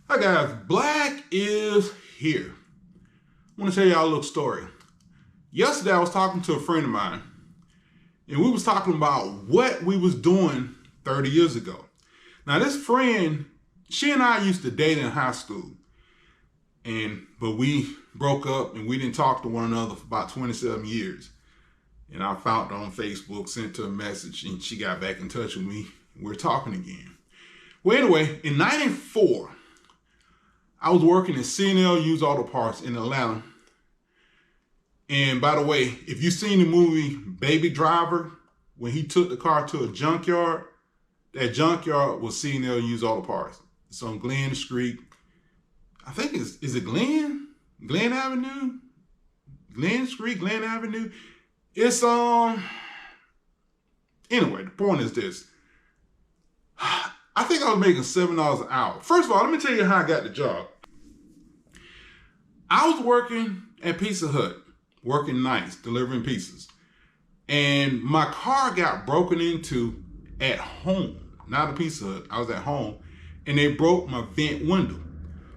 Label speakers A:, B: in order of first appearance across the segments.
A: Hi guys, Black is here. I want to tell y'all a little story. Yesterday I was talking to a friend of mine and we was talking about what we was doing 30 years ago. Now this friend, she and I used to date in high school, but we broke up and we didn't talk to one another for about 27 years. And I found her on Facebook, sent her a message, and she got back in touch with me. We're talking again. Well, anyway, in '94, I was working at C&L Used Auto Parts in Atlanta. And by the way, if you've seen the movie Baby Driver, when he took the car to a junkyard, that junkyard was C&L Used Auto Parts. It's on Glen Street. I think is it Glen? Glen Avenue? Glen Street, Glen Avenue? It's anyway, the point is this. I think I was making $7 an hour. First of all, let me tell you how I got the job. I was working at Pizza Hut, working nights, delivering pizzas. And my car got broken into at home, not a Pizza Hut. I was at home, and they broke my vent window.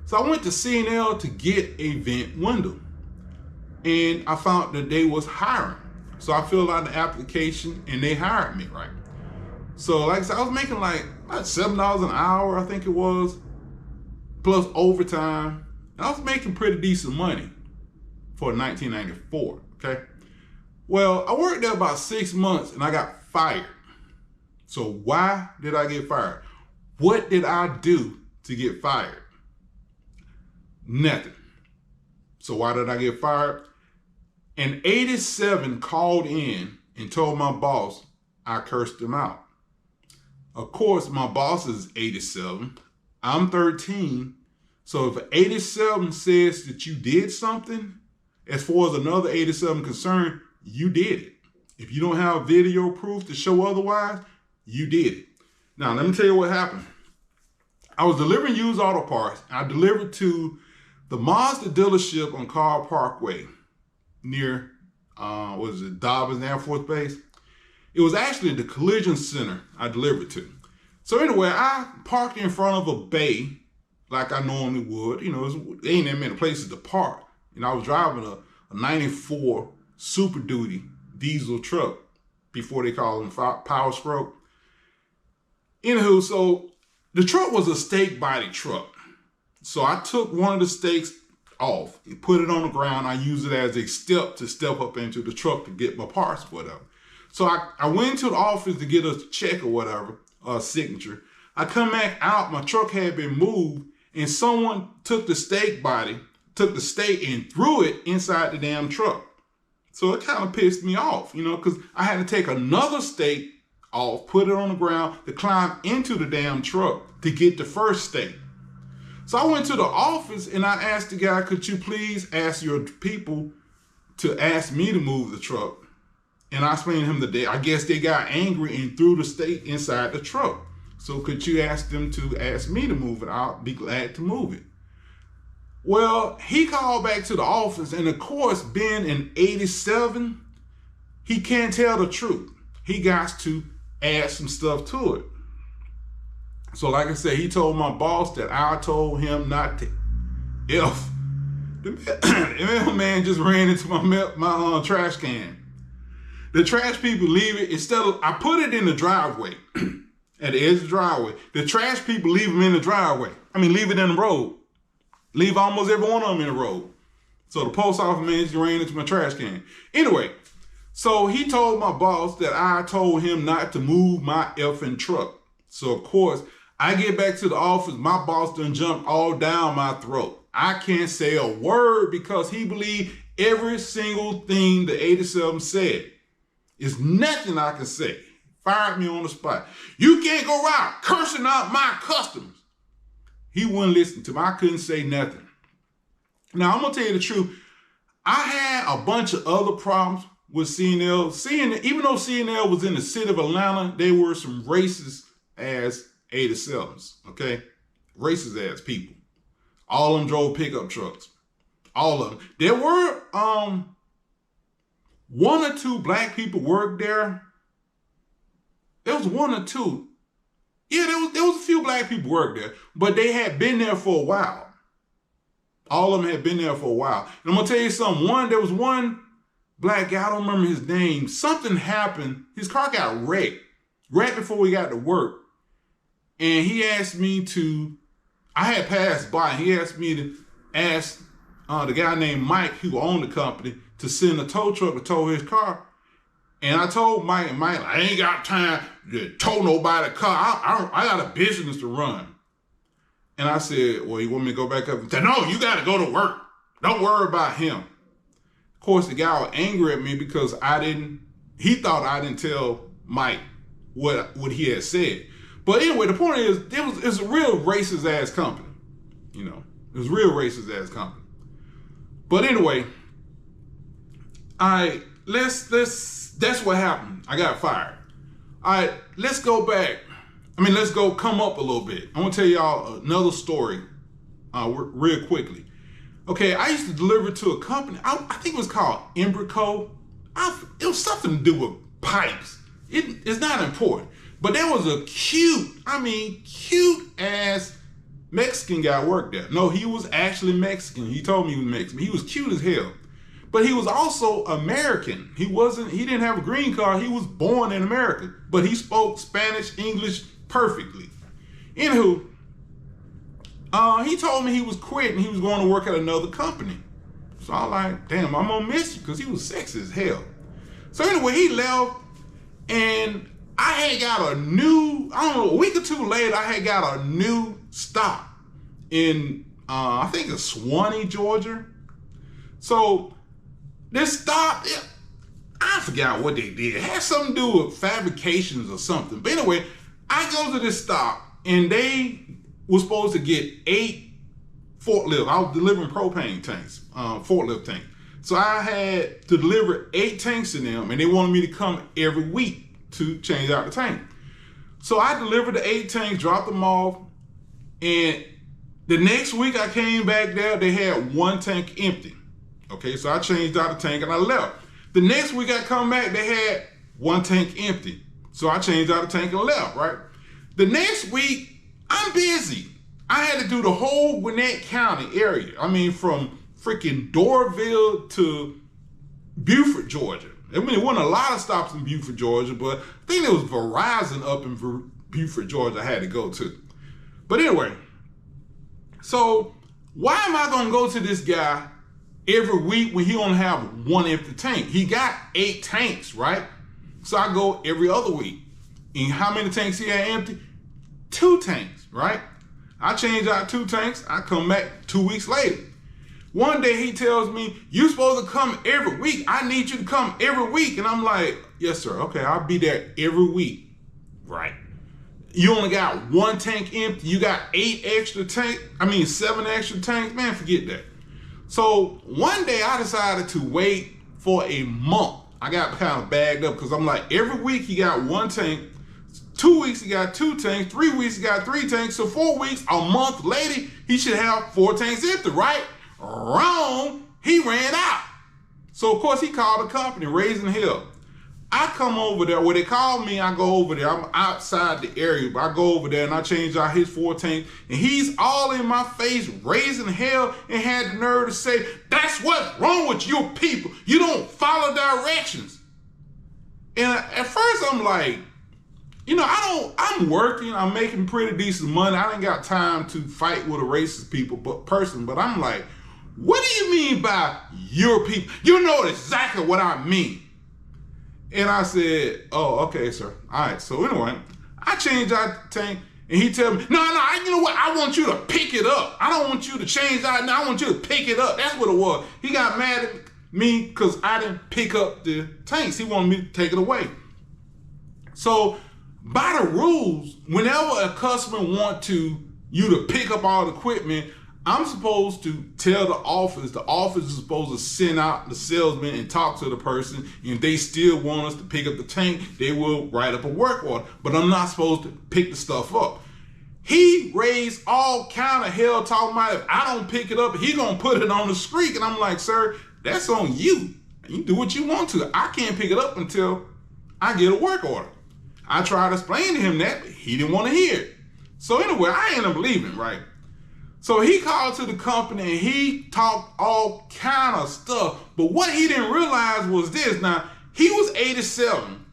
A: So I went to C&L to get a vent window. And I found that they was hiring. So I filled out the application, and they hired me, right? So like I said, I was making like $7 an hour, I think it was, plus overtime. And I was making pretty decent money for 1994, okay? Well, I worked there about 6 months and I got fired. So why did I get fired? What did I do to get fired? Nothing. So why did I get fired? And 87 called in and told my boss I cursed him out. Of course, my boss is 87. I'm 13. So if 87 says that you did something, as far as another 87 concerned, you did it. If you don't have video proof to show otherwise, you did it. Now, let me tell you what happened. I was delivering used auto parts. I delivered to the Mazda dealership on Carl Parkway near, Dobbins Air Force Base. It was actually the collision center I delivered to. So anyway, I parked in front of a bay like I normally would. You know, there ain't that many places to park. And I was driving a 94 Super Duty diesel truck before they called them Power Stroke. Anywho, so the truck was a stake body truck. So I took one of the stakes off and put it on the ground. I used it as a step to step up into the truck to get my parts, whatever. So I went to the office to get a check or whatever, a signature. I come back out, my truck had been moved, and someone took the stake body, took the stake and threw it inside the damn truck. So it kind of pissed me off, you know, because I had to take another stake off, put it on the ground to climb into the damn truck to get the first stake. So I went to the office and I asked the guy, could you please ask your people to ask me to move the truck? And I explained to him that I guess they got angry and threw the stake inside the truck. So could you ask them to ask me to move it? I'll be glad to move it. Well, he called back to the office, and of course, being an 87, he can't tell the truth. He got to add some stuff to it. So like I said, he told my boss that I told him not to. If the mailman just ran into my trash can. The trash people leave it, instead of, I put it in the driveway, at the edge of the driveway. The trash people leave them in the driveway. Leave it in the road. Leave almost every one of them in the road. So the post office man just ran into my trash can. Anyway, so he told my boss that I told him not to move my effing truck. So of course, I get back to the office, my boss done jumped all down my throat. I can't say a word because he believed every single thing the 87 said. There's nothing I can say. Fired me on the spot. You can't go around cursing out my customers. He wouldn't listen to me. I couldn't say nothing. Now, I'm going to tell you the truth. I had a bunch of other problems with C&L. Even though C&L was in the city of Atlanta, they were some racist ass 87s, okay? Racist ass people. All of them drove pickup trucks. All of them. There were one or two black people worked there. There was one or two. Yeah, there was a few black people work there, but they had been there for a while. All of them had been there for a while. And I'm gonna tell you something. There was one black guy, I don't remember his name. Something happened. His car got wrecked right before we got to work. And he asked me to, I had passed by, he asked me to ask the guy named Mike, who owned the company, to send a tow truck to tow his car. And I told Mike, I ain't got time to tow nobody's car. I got a business to run. And I said, well, you want me to go back up? He said, no, you got to go to work. Don't worry about him. Of course, the guy was angry at me because he thought I didn't tell Mike what he had said. But anyway, the point is, it's a real racist ass company. You know, it was a real racist ass company. But anyway, that's what happened. I got fired. All right, let's go back. Let's go come up a little bit. I'm gonna tell y'all another story real quickly. Okay, I used to deliver to a company, I think it was called Embraco. It was something to do with pipes. It's not important. But there was a cute ass Mexican guy worked there. No, he was actually Mexican. He told me he was Mexican. He was cute as hell. But he was also American. He didn't have a green card. He was born in America. But he spoke Spanish, English perfectly. Anywho, he told me he was quitting. He was going to work at another company. So I'm like, damn, I'm gonna miss you, because he was sexy as hell. So anyway, he left, and I had got a week or two later, I had got a new stop in, I think it's Swanee, Georgia. So this stop, I forgot what they did. It had something to do with fabrications or something. But anyway, I go to this stop, and they were supposed to get 8 forklifts. I was delivering propane tanks, forklift tanks. So I had to deliver 8 tanks to them, and they wanted me to come every week to change out the tank. So I delivered the 8 tanks, dropped them off, and the next week I came back there, they had 1 tank empty. Okay, so I changed out the tank and I left. The next week I come back, they had 1 tank empty. So I changed out the tank and left, right? The next week, I'm busy. I had to do the whole Gwinnett County area. From freaking Doraville to Beaufort, Georgia. There wasn't a lot of stops in Beaufort, Georgia, but I think there was Verizon up in Beaufort, Georgia I had to go to. But anyway, so why am I gonna go to this guy every week when he only have 1 empty tank? He got 8 tanks, right? So I go every other week. And how many tanks he had empty? 2 tanks, right? I change out 2 tanks, I come back 2 weeks later. One day he tells me, you're supposed to come every week. I need you to come every week. And I'm like, yes, sir. Okay, I'll be there every week. Right. You only got 1 tank empty. You got 7 extra tanks. Man, forget that. So one day I decided to wait for a month. I got kind of bagged up because I'm like, every week he got 1 tank. 2 weeks he got 2 tanks. 3 weeks he got 3 tanks. So 4 weeks, a month later, he should have 4 tanks empty, right? Wrong. He ran out. So of course he called the company, Raising Hell. I come over there. When they call me, I go over there. I'm outside the area, but I go over there and I change out his 4 tanks. And he's all in my face, raising hell, and had the nerve to say, that's what's wrong with you people. You don't follow directions. And at first I'm like, I'm working, I'm making pretty decent money. I ain't got time to fight with a racist person, but I'm like, what do you mean by your people? You know exactly what I mean. And I said, oh, okay, sir. All right. So anyway, I changed out the tank, and he tell me, no, you know what? I want you to pick it up. I don't want you to change out. No, I want you to pick it up. That's what it was. He got mad at me because I didn't pick up the tanks. He wanted me to take it away. So by the rules, whenever a customer wants you to pick up all the equipment, I'm supposed to tell the office is supposed to send out the salesman and talk to the person. And if they still want us to pick up the tank, they will write up a work order. But I'm not supposed to pick the stuff up. He raised all kind of hell talking about if I don't pick it up, he gonna put it on the street. And I'm like, sir, that's on you. You do what you want to. I can't pick it up until I get a work order. I tried to explain to him that, but he didn't want to hear it. So anyway, I ended up leaving, right? So he called to the company and he talked all kind of stuff. But what he didn't realize was this. Now, he was 87.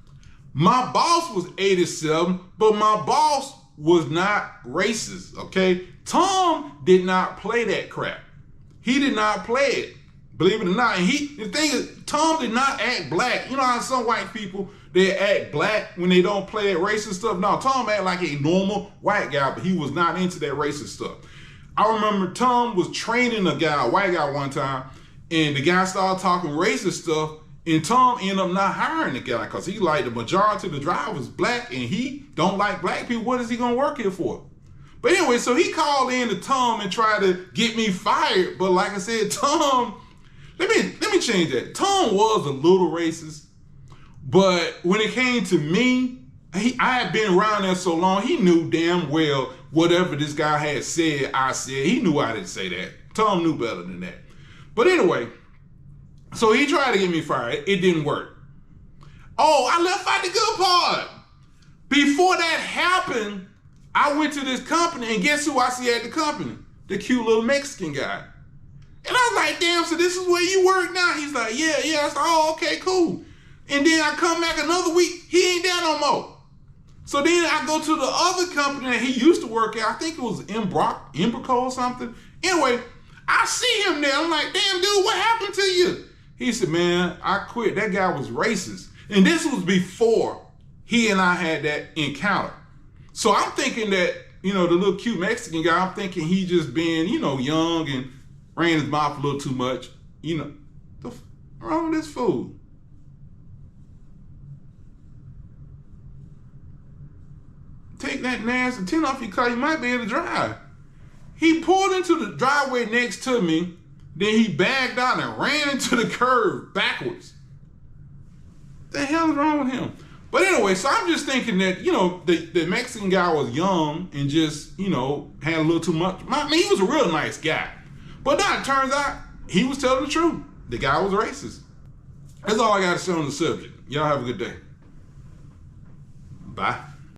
A: My boss was 87, but my boss was not racist, okay? Tom did not play that crap. He did not play it, believe it or not. And the thing is, Tom did not act black. You know how some white people, they act black when they don't play that racist stuff? No, Tom acted like a normal white guy, but he was not into that racist stuff. I remember Tom was training a white guy one time, and the guy started talking racist stuff, and Tom ended up not hiring the guy because he like the majority of the drivers black, and he don't like black people. What is he gonna work here for? But anyway, so he called in to Tom and tried to get me fired. But like I said, Tom, let me change that. Tom was a little racist, but when it came to me, I had been around there so long, he knew damn well whatever this guy had said, I said. He knew I didn't say that. Tom knew better than that. But anyway, so he tried to get me fired. It didn't work. Oh, I left out the good part. Before that happened, I went to this company, and guess who I see at the company? The cute little Mexican guy. And I was like, damn, so this is where you work now? He's like, yeah. I was like, oh, okay, cool. And then I come back another week, he ain't there no more. So then I go to the other company that he used to work at. I think it was Embraco or something. Anyway, I see him there. I'm like, damn, dude, what happened to you? He said, man, I quit. That guy was racist. And this was before he and I had that encounter. So I'm thinking that, the little cute Mexican guy, I'm thinking he just being, young and ran his mouth a little too much. What's wrong with this fool? Take that nasty tint off your car, you might be able to drive. He pulled into the driveway next to me, then he bagged out and ran into the curb backwards. What the hell is wrong with him? But anyway, so I'm just thinking that, the Mexican guy was young and just, had a little too much. I mean, he was a real nice guy. But now it turns out he was telling the truth. The guy was racist. That's all I got to say on the subject. Y'all have a good day. Bye.